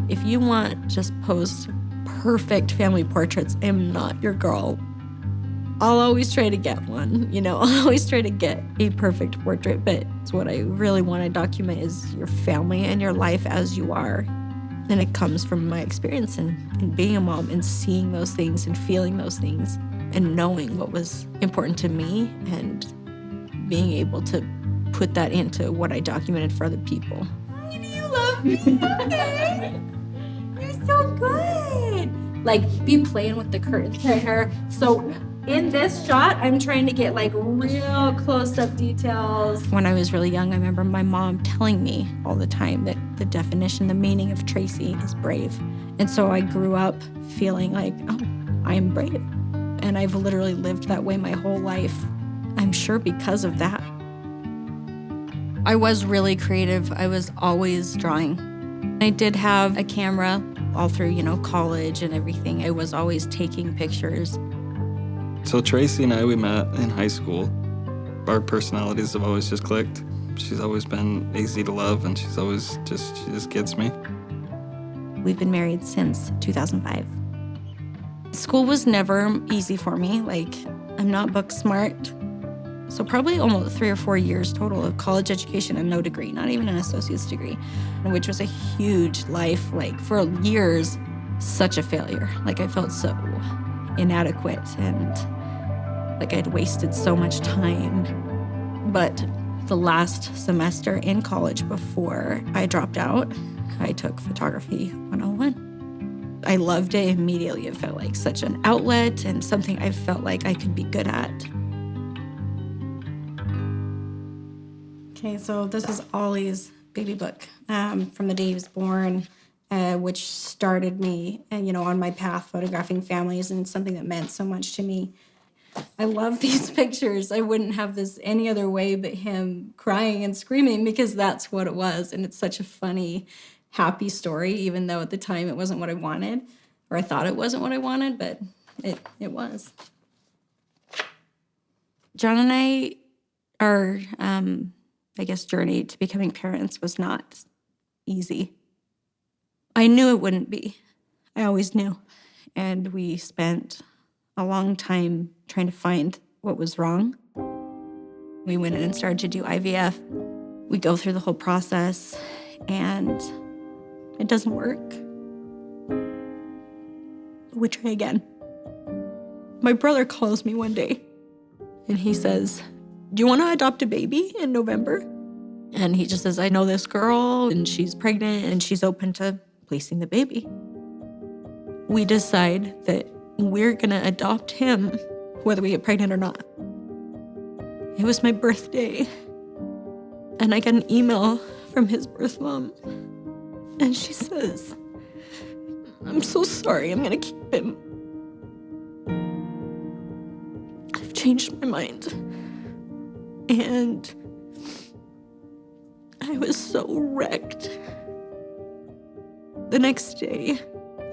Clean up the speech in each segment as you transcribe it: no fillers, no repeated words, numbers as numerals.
If you want just pose perfect family portraits, I am not your girl. I'll always try to get one, I'll always try to get a perfect portrait, but what I really want to document is your family and your life as you are. And it comes from my experience in being a mom and seeing those things and feeling those things and knowing what was important to me and being able to put that into what I documented for other people. Why do you love me? Okay. You're so good. Like, be playing with the curtains right here. So in this shot, I'm trying to get like real close-up details. When I was really young, I remember my mom telling me all the time that the definition, the meaning of Tracy is brave. And so I grew up feeling like, oh, I am brave. And I've literally lived that way my whole life, I'm sure because of that. I was really creative. I was always drawing. I did have a camera all through, college and everything. I was always taking pictures. So Tracy and I, we met in high school. Our personalities have always just clicked. She's always been easy to love, and she just gets me. We've been married since 2005. School was never easy for me. Like, I'm not book smart. So probably almost 3 or 4 years total of college education and no degree, not even an associate's degree, which was a huge life, like for years, such a failure. Like I felt so inadequate and like I'd wasted so much time. But the last semester in college before I dropped out, I took photography 101. I loved it immediately. It felt like such an outlet and something I felt like I could be good at. Okay, so this is Ollie's baby book from the day he was born, which started me, on my path photographing families, and something that meant so much to me. I love these pictures. I wouldn't have this any other way but him crying and screaming, because that's what it was. And it's such a funny, happy story, even though at the time it wasn't what I wanted, or I thought it wasn't what I wanted, but it was. John and I, our, journey to becoming parents was not easy. I knew it wouldn't be. I always knew. And we spent a long time trying to find what was wrong. We went in and started to do IVF. We go through the whole process, and it doesn't work. We try again. My brother calls me one day, and he says, "Do you want to adopt a baby in November?" And he just says, "I know this girl, and she's pregnant, and she's open to placing the baby." We decide that we're going to adopt him, whether we get pregnant or not. It was my birthday, and I got an email from his birth mom, and she says, "I'm so sorry, I'm going to keep him. I've changed my mind." And I was so wrecked. The next day,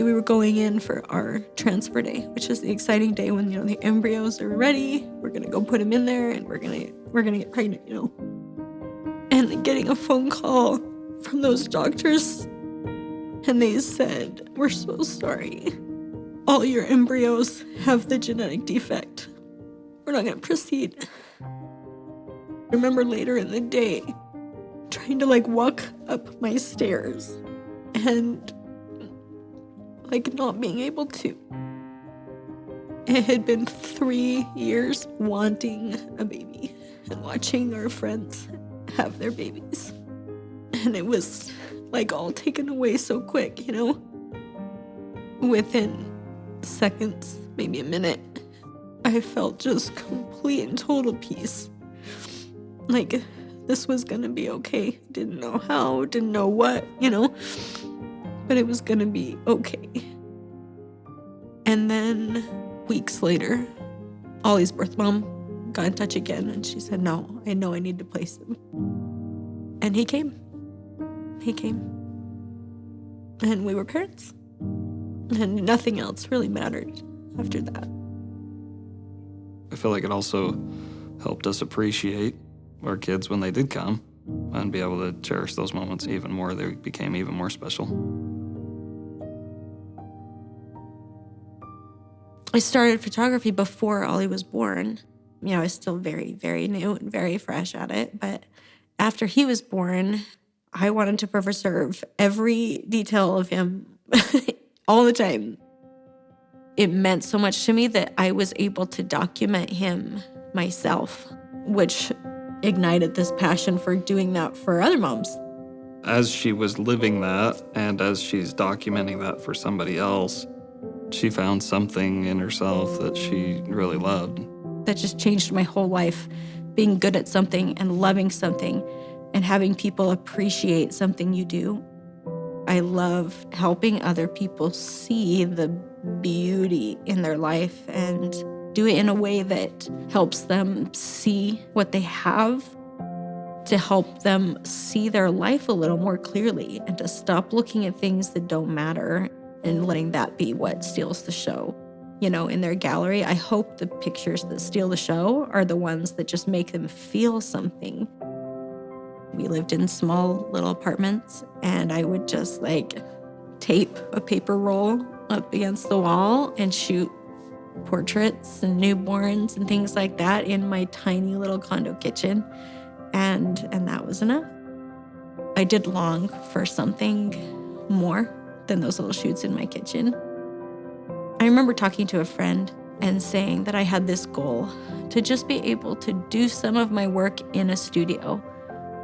we were going in for our transfer day, which is the exciting day when, the embryos are ready. We're gonna go put them in there, and we're gonna get pregnant, And then getting a phone call from those doctors, and they said, "We're so sorry. All your embryos have the genetic defect. We're not gonna proceed." I remember later in the day trying to walk up my stairs and not being able to. It had been 3 years wanting a baby and watching our friends have their babies. And it was all taken away so quick, Within seconds, maybe a minute, I felt just complete and total peace. This was gonna be okay. Didn't know how, didn't know what, but it was gonna be okay. And then weeks later, Ollie's birth mom got in touch again, and she said, "No, I know I need to place him." And he came. And we were parents. And nothing else really mattered after that. I feel like it also helped us appreciate our kids when they did come and be able to cherish those moments even more. They became even more special. I started photography before Ollie was born. I was still very, very new and very fresh at it. But after he was born, I wanted to preserve every detail of him all the time. It meant so much to me that I was able to document him myself, which ignited this passion for doing that for other moms. As she was living that, and as she's documenting that for somebody else, she found something in herself that she really loved. That just changed my whole life, being good at something and loving something and having people appreciate something you do. I love helping other people see the beauty in their life and do it in a way that helps them see what they have, to help them see their life a little more clearly and to stop looking at things that don't matter and letting that be what steals the show. In their gallery, I hope the pictures that steal the show are the ones that just make them feel something. We lived in small little apartments, and I would just tape a paper roll up against the wall and shoot portraits and newborns and things like that in my tiny little condo kitchen. And that was enough. I did long for something more than those little shoots in my kitchen. I remember talking to a friend and saying that I had this goal to just be able to do some of my work in a studio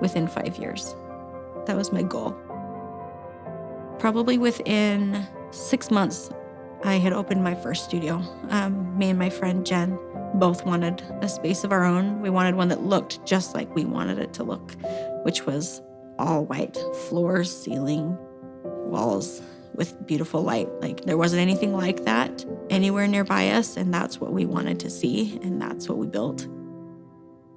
within 5 years. That was my goal. Probably within 6 months, I had opened my first studio. Me and my friend Jen both wanted a space of our own. We wanted one that looked just like we wanted it to look, which was all white, floors, ceiling, walls with beautiful light. There wasn't anything like that anywhere nearby us, and that's what we wanted to see, and that's what we built.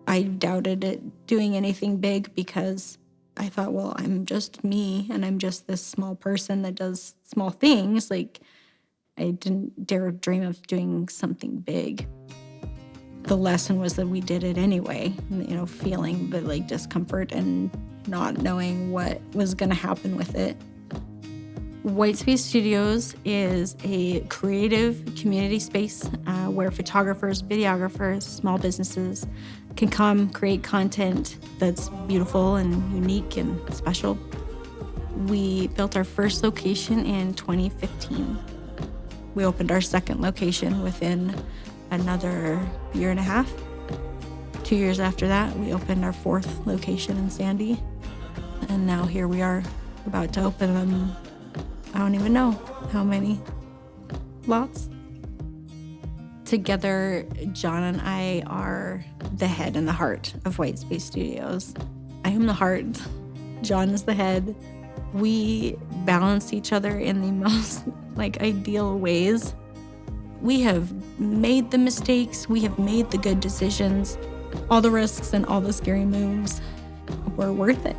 I doubted it doing anything big because I thought, well, I'm just me, and I'm just this small person that does small things. I didn't dare dream of doing something big. The lesson was that we did it anyway, feeling the discomfort and not knowing what was going to happen with it. Whitespace Studios is a creative community space where photographers, videographers, small businesses can come create content that's beautiful and unique and special. We built our first location in 2015. We opened our second location within another year and a half. 2 years after that, we opened our fourth location in Sandy. And now here we are about to open them. I don't even know how many. Lots. Together, John and I are the head and the heart of Whitespace Studios. I am the heart. John is the head. We balance each other in the most ideal ways. We have made the mistakes. We have made the good decisions. All the risks and all the scary moves were worth it.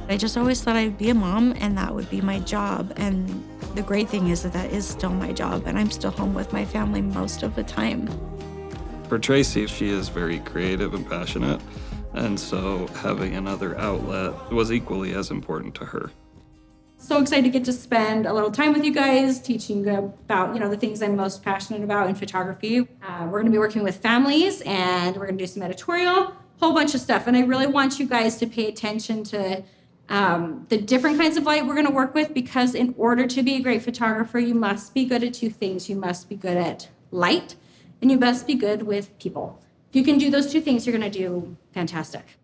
I just always thought I'd be a mom and that would be my job. And the great thing is that is still my job, and I'm still home with my family most of the time. For Tracy, she is very creative and passionate, and so having another outlet was equally as important to her. So excited to get to spend a little time with you guys, teaching you about, the things I'm most passionate about in photography. We're going to be working with families, and we're going to do some editorial, whole bunch of stuff. And I really want you guys to pay attention to the different kinds of light we're going to work with, because in order to be a great photographer, you must be good at two things. You must be good at light, and you must be good with people. If you can do those two things, you're going to do fantastic.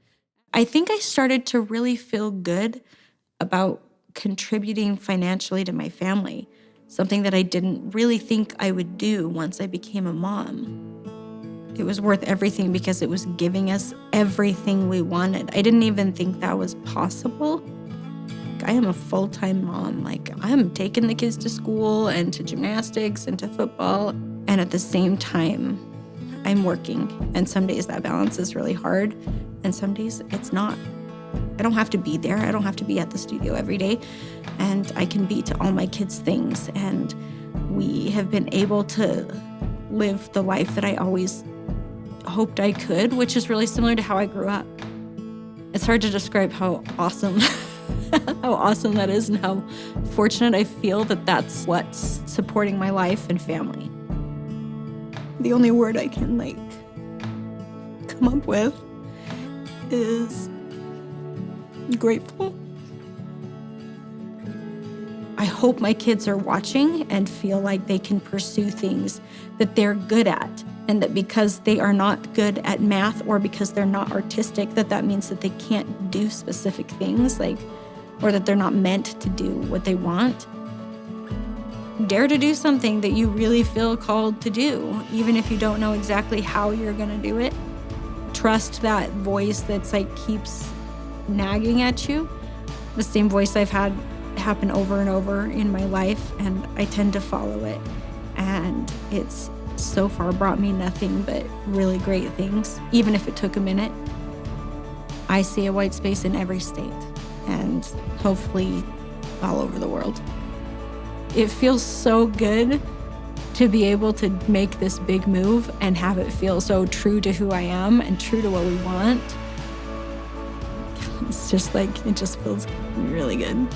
I think I started to really feel good about contributing financially to my family, something that I didn't really think I would do once I became a mom. It was worth everything because it was giving us everything we wanted. I didn't even think that was possible. I am a full-time mom. I'm taking the kids to school and to gymnastics and to football. And at the same time, I'm working. And some days that balance is really hard. And some days it's not. I don't have to be there. I don't have to be at the studio every day. And I can be to all my kids' things. And we have been able to live the life that I always hoped I could, which is really similar to how I grew up. It's hard to describe how awesome that is and how fortunate I feel that that's what's supporting my life and family. The only word I can come up with is grateful. I hope my kids are watching and feel like they can pursue things that they're good at, and that because they are not good at math or because they're not artistic, that means that they can't do specific things, or that they're not meant to do what they want. Dare to do something that you really feel called to do, even if you don't know exactly how you're gonna do it. Trust that voice that's keeps nagging at you, the same voice I've had happen over and over in my life, and I tend to follow it. And it's so far brought me nothing but really great things, even if it took a minute. I see a white space in every state, and hopefully all over the world. It feels so good to be able to make this big move and have it feel so true to who I am and true to what we want. It's just it just feels really good.